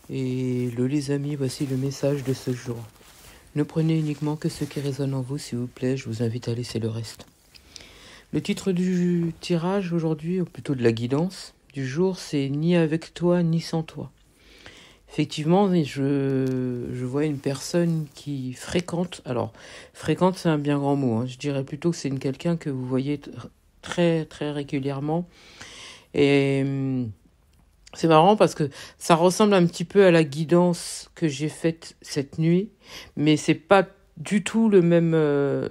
Les amis, voici le message de ce jour. Ne prenez uniquement que ce qui résonne en vous, s'il vous plaît, je vous invite à laisser le reste. Le titre du tirage aujourd'hui, ou plutôt de la guidance du jour, c'est « Ni avec toi, ni sans toi ». Effectivement, je vois une personne qui fréquente, alors fréquente c'est un bien grand mot, je dirais plutôt que c'est quelqu'un que vous voyez très très régulièrement. Et c'est marrant parce que ça ressemble un petit peu à la guidance que j'ai faite cette nuit, mais c'est pas du tout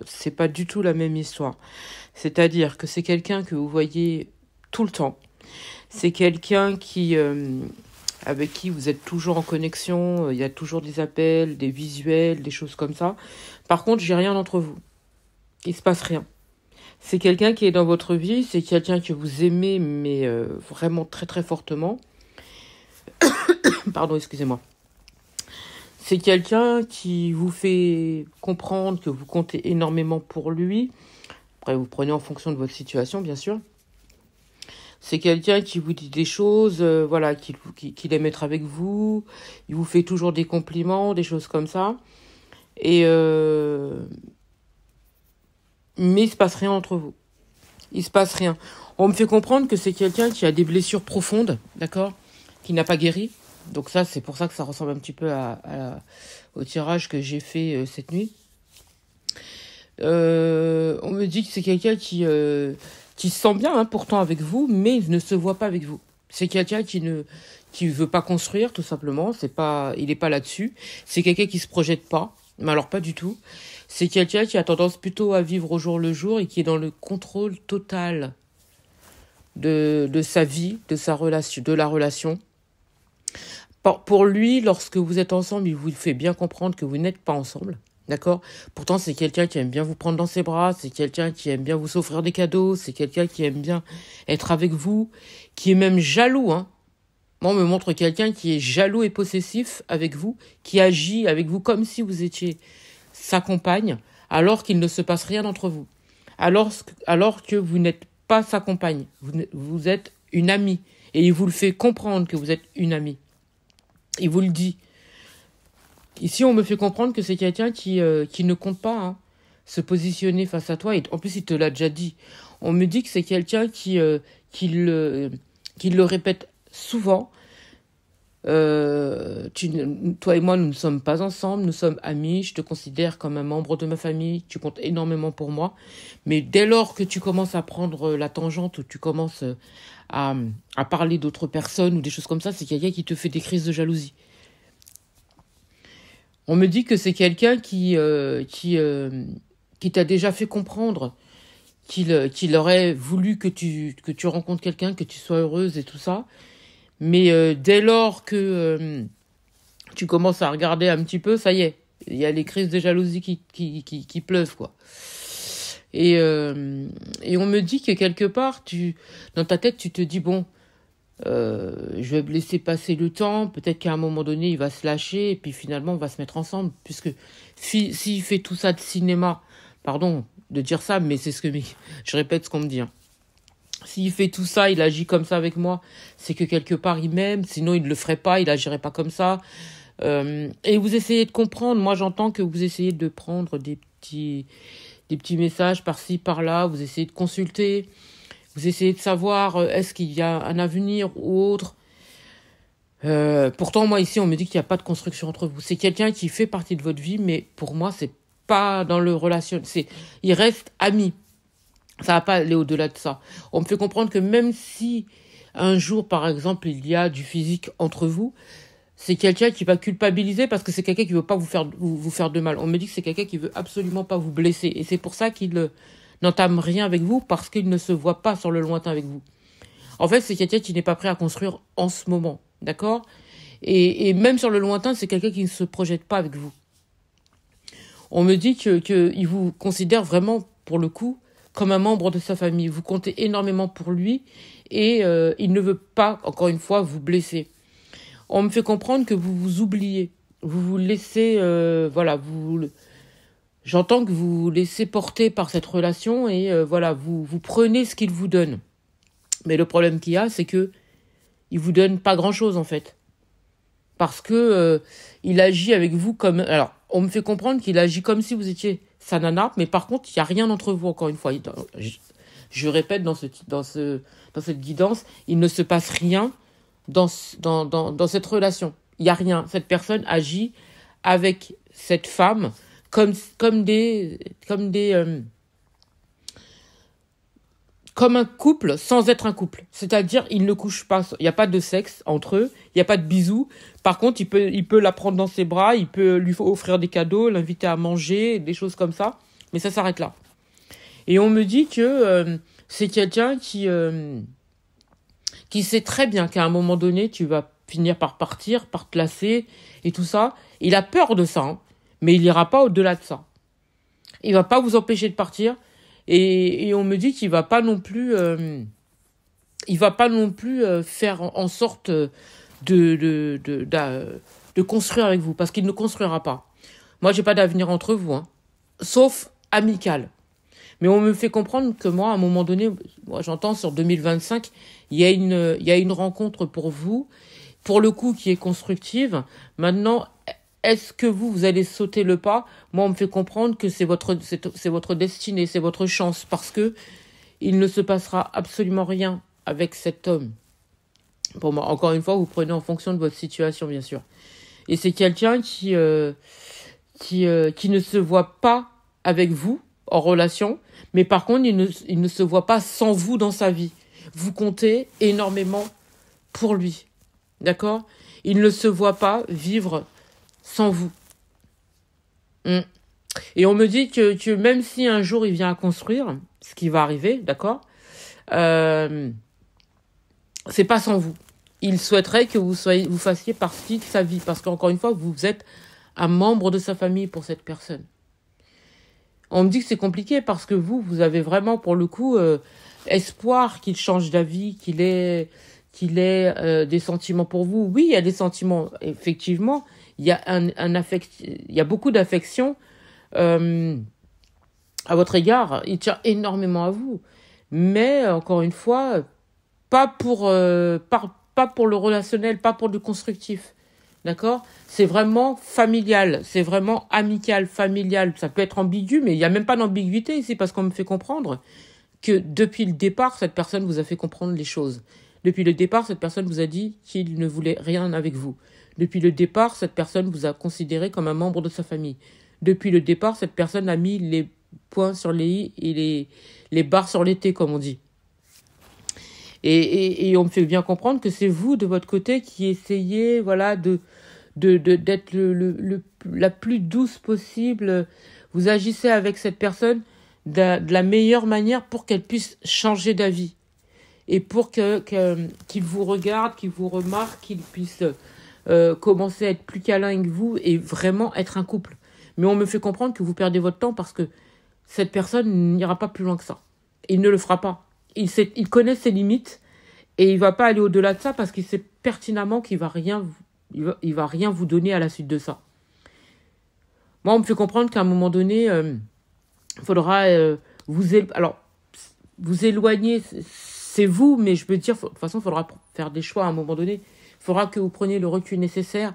c'est pas du tout la même histoire. C'est-à-dire que c'est quelqu'un que vous voyez tout le temps. C'est quelqu'un avec qui vous êtes toujours en connexion. Il y a toujours des appels, des visuels, des choses comme ça. Par contre, j'ai rien entre vous. Il se passe rien. C'est quelqu'un qui est dans votre vie, c'est quelqu'un que vous aimez, mais vraiment très très fortement. Pardon, excusez-moi. C'est quelqu'un qui vous fait comprendre que vous comptez énormément pour lui. Après, vous prenez en fonction de votre situation, bien sûr. C'est quelqu'un qui vous dit des choses, qu'il aime être avec vous. Il vous fait toujours des compliments, des choses comme ça. Mais il se passe rien entre vous. Il se passe rien. On me fait comprendre que c'est quelqu'un qui a des blessures profondes, d'accord, qui n'a pas guéri. Donc ça, c'est pour ça que ça ressemble un petit peu au tirage que j'ai fait cette nuit. On me dit que c'est quelqu'un qui se sent bien, pourtant avec vous, mais il ne se voit pas avec vous. C'est quelqu'un qui veut pas construire, tout simplement. Il est pas là-dessus. C'est quelqu'un qui se projette pas, mais alors pas du tout. C'est quelqu'un qui a tendance plutôt à vivre au jour le jour et qui est dans le contrôle total de sa vie, de sa relation, de la relation. Pour lui, lorsque vous êtes ensemble, il vous fait bien comprendre que vous n'êtes pas ensemble. D'accord ? Pourtant, c'est quelqu'un qui aime bien vous prendre dans ses bras, c'est quelqu'un qui aime bien vous offrir des cadeaux, c'est quelqu'un qui aime bien être avec vous, qui est même jaloux. Moi, on me montre quelqu'un qui est jaloux et possessif avec vous, qui agit avec vous comme si vous étiez sa compagne, alors qu'il ne se passe rien entre vous. Alors que vous n'êtes pas sa compagne, vous êtes une amie. Et il vous le fait comprendre que vous êtes une amie. Il vous le dit. Ici, on me fait comprendre que c'est quelqu'un qui ne compte pas se positionner face à toi. Et en plus, il te l'a déjà dit. On me dit que c'est quelqu'un qui le répète souvent. Toi et moi, nous ne sommes pas ensemble. Nous sommes amis. Je te considère comme un membre de ma famille. Tu comptes énormément pour moi. Mais dès lors que tu commences à prendre la tangente ou tu commences à parler d'autres personnes ou des choses comme ça, c'est quelqu'un qui te fait des crises de jalousie. On me dit que c'est quelqu'un qui t'a déjà fait comprendre qu'il aurait voulu que tu rencontres quelqu'un, que tu sois heureuse et tout ça. Mais dès lors que tu commences à regarder un petit peu, ça y est, il y a les crises de jalousie qui pleuvent, quoi. Et on me dit que quelque part, dans ta tête, tu te dis, bon, je vais me laisser passer le temps, peut-être qu'à un moment donné, il va se lâcher, et puis finalement, on va se mettre ensemble, puisque s'il fait tout ça de cinéma, pardon de dire ça, mais c'est je répète ce qu'on me dit. S'il fait tout ça, il agit comme ça avec moi, c'est que quelque part, il m'aime, sinon il ne le ferait pas, il agirait pas comme ça. Et vous essayez de comprendre, moi j'entends que vous essayez de prendre des petits messages par-ci, par-là, vous essayez de consulter, vous essayez de savoir est-ce qu'il y a un avenir ou autre. Pourtant, moi ici, on me dit qu'il n'y a pas de construction entre vous. C'est quelqu'un qui fait partie de votre vie, mais pour moi, c'est pas dans le relation. Il reste ami. Ça va pas aller au-delà de ça. On me fait comprendre que même si un jour, par exemple, il y a du physique entre vous, c'est quelqu'un qui va culpabiliser parce que c'est quelqu'un qui veut pas vous faire de mal. On me dit que c'est quelqu'un qui veut absolument pas vous blesser. Et c'est pour ça qu'il n'entame rien avec vous, parce qu'il ne se voit pas sur le lointain avec vous. En fait, c'est quelqu'un qui n'est pas prêt à construire en ce moment. D'accord ? Et même sur le lointain, c'est quelqu'un qui ne se projette pas avec vous. On me dit qu'il vous considère vraiment, pour le coup, comme un membre de sa famille. Vous comptez énormément pour lui et il ne veut pas, encore une fois, vous blesser. On me fait comprendre que vous vous oubliez. Vous vous laissez... J'entends que vous vous laissez porter par cette relation et vous prenez ce qu'il vous donne. Mais le problème qu'il y a, c'est que il vous donne pas grand-chose, en fait. Parce que il agit avec vous comme... Alors, on me fait comprendre qu'il agit comme si vous étiez sa nana, mais par contre, il n'y a rien entre vous, encore une fois. Je répète dans cette guidance, il ne se passe rien dans cette relation. Il n'y a rien. Cette personne agit avec cette femme comme un couple sans être un couple. C'est-à-dire, ils ne couchent pas. Il n'y a pas de sexe entre eux. Il n'y a pas de bisous. Par contre, il peut la prendre dans ses bras. Il peut lui offrir des cadeaux, l'inviter à manger, des choses comme ça. Mais ça s'arrête là. Et on me dit que c'est quelqu'un qui sait très bien qu'à un moment donné, tu vas finir par partir, par te lasser et tout ça. Il a peur de ça, hein, mais il n'ira pas au-delà de ça. Il va pas vous empêcher de partir. Et on me dit qu'il va pas non plus, faire en sorte de construire avec vous, parce qu'il ne construira pas. Moi, j'ai pas d'avenir entre vous, hein, sauf amical. Mais on me fait comprendre que moi, à un moment donné, moi, j'entends sur 2025, il y a une rencontre pour vous, pour le coup, qui est constructive. Maintenant, est-ce que vous allez sauter le pas? Moi, on me fait comprendre que c'est votre destinée, c'est votre chance, parce que il ne se passera absolument rien avec cet homme. Pour moi, encore une fois, vous prenez en fonction de votre situation, bien sûr. Et c'est quelqu'un qui ne se voit pas avec vous en relation, mais par contre, il ne se voit pas sans vous dans sa vie. Vous comptez énormément pour lui. D'accord? Il ne se voit pas vivre sans vous. Et on me dit que même si un jour il vient à construire, ce qui va arriver, d'accord, c'est pas sans vous. Il souhaiterait que vous fassiez partie de sa vie, parce qu'encore une fois, vous êtes un membre de sa famille pour cette personne. On me dit que c'est compliqué parce que vous avez vraiment, pour le coup, espoir qu'il change d'avis, qu'il ait des sentiments pour vous. Oui, il y a des sentiments, effectivement. Il y a il y a beaucoup d'affection à votre égard. Il tient énormément à vous. Mais, encore une fois, pas pour le relationnel, pas pour le constructif. D'accord? C'est vraiment familial, c'est vraiment amical, familial. Ça peut être ambigu, mais il n'y a même pas d'ambiguïté ici, parce qu'on me fait comprendre que depuis le départ, cette personne vous a fait comprendre les choses. Depuis le départ, cette personne vous a dit qu'il ne voulait rien avec vous. Depuis le départ, cette personne vous a considéré comme un membre de sa famille. Depuis le départ, cette personne a mis les points sur les i et les barres sur les t, comme on dit. Et on me fait bien comprendre que c'est vous, de votre côté, qui essayez, voilà, d'être la plus douce possible. Vous agissez avec cette personne de la meilleure manière pour qu'elle puisse changer d'avis. Et pour qu'il vous regarde, qu'il vous remarque, qu'il puisse commencer à être plus câlin avec vous et vraiment être un couple. Mais on me fait comprendre que vous perdez votre temps parce que cette personne n'ira pas plus loin que ça. Il ne le fera pas. Il connaît ses limites et il va pas aller au-delà de ça parce qu'il sait pertinemment qu'il va rien vous donner à la suite de ça. Moi, on me fait comprendre qu'à un moment donné, il faudra vous éloigner. C'est vous, mais je peux dire, de toute façon, il faudra faire des choix à un moment donné. Il faudra que vous preniez le recul nécessaire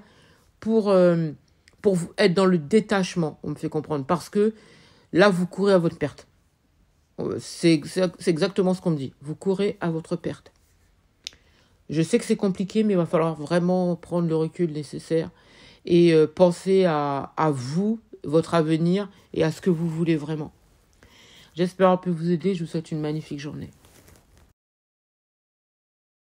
pour être dans le détachement, on me fait comprendre. Parce que là, vous courez à votre perte. C'est exactement ce qu'on me dit. Vous courez à votre perte. Je sais que c'est compliqué, mais il va falloir vraiment prendre le recul nécessaire et penser à vous, votre avenir et à ce que vous voulez vraiment. J'espère un peu vous aider. Je vous souhaite une magnifique journée.